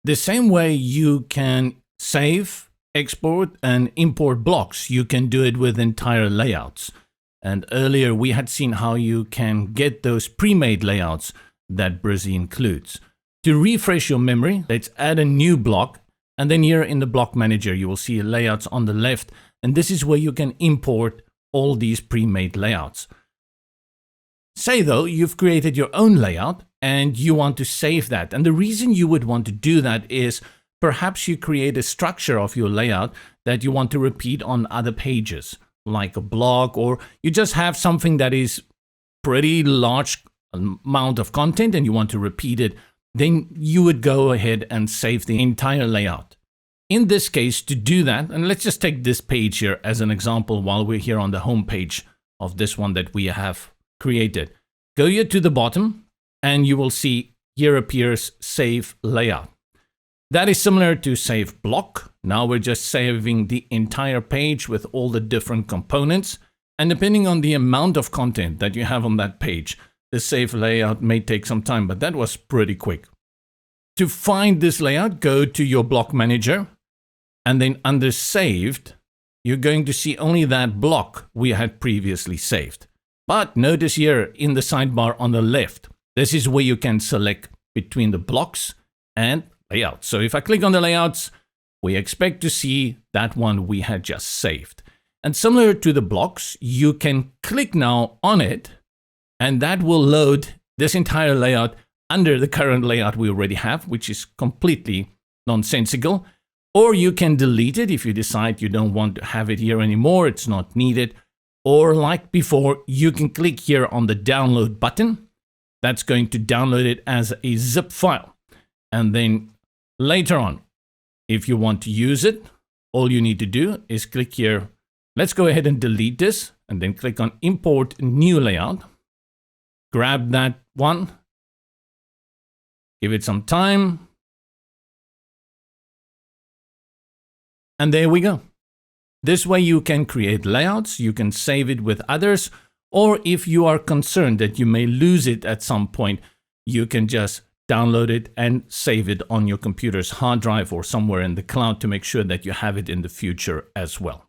The same way you can save, export, and import blocks, you can do it with entire layouts. And earlier we had seen how you can get those pre-made layouts that Brizy includes. To refresh your memory, let's add a new block. And then here in the block manager, you will see layouts on the left. And this is where you can import all these pre-made layouts. Say though, you've created your own layout and you want to save that. And the reason you would want to do that is perhaps you create a structure of your layout that you want to repeat on other pages, like a blog, or you just have something that is pretty large amount of content and you want to repeat it. Then you would go ahead and save the entire layout. In this case, to do that, and let's just take this page here as an example while we're here on the home page of this one that we have created. Go here to the bottom and you will see here appears Save Layout. That is similar to Save Block. Now we're just saving the entire page with all the different components. And depending on the amount of content that you have on that page, the save layout may take some time, but that was pretty quick. To find this layout, go to your block manager and then under saved, you're going to see only that block we had previously saved. But notice here in the sidebar on the left, this is where you can select between the blocks and layouts. So if I click on the layouts, we expect to see that one we had just saved. And similar to the blocks, you can click now on it, and that will load this entire layout under the current layout we already have, which is completely nonsensical. Or you can delete it if you decide you don't want to have it here anymore, it's not needed. Or like before, you can click here on the download button. That's going to download it as a zip file. And then later on, if you want to use it, all you need to do is click here. Let's go ahead and delete this and then click on Import New Layout. Grab that one, give it some time, and there we go. This way you can create layouts, you can save it with others, or if you are concerned that you may lose it at some point, you can just download it and save it on your computer's hard drive or somewhere in the cloud to make sure that you have it in the future as well.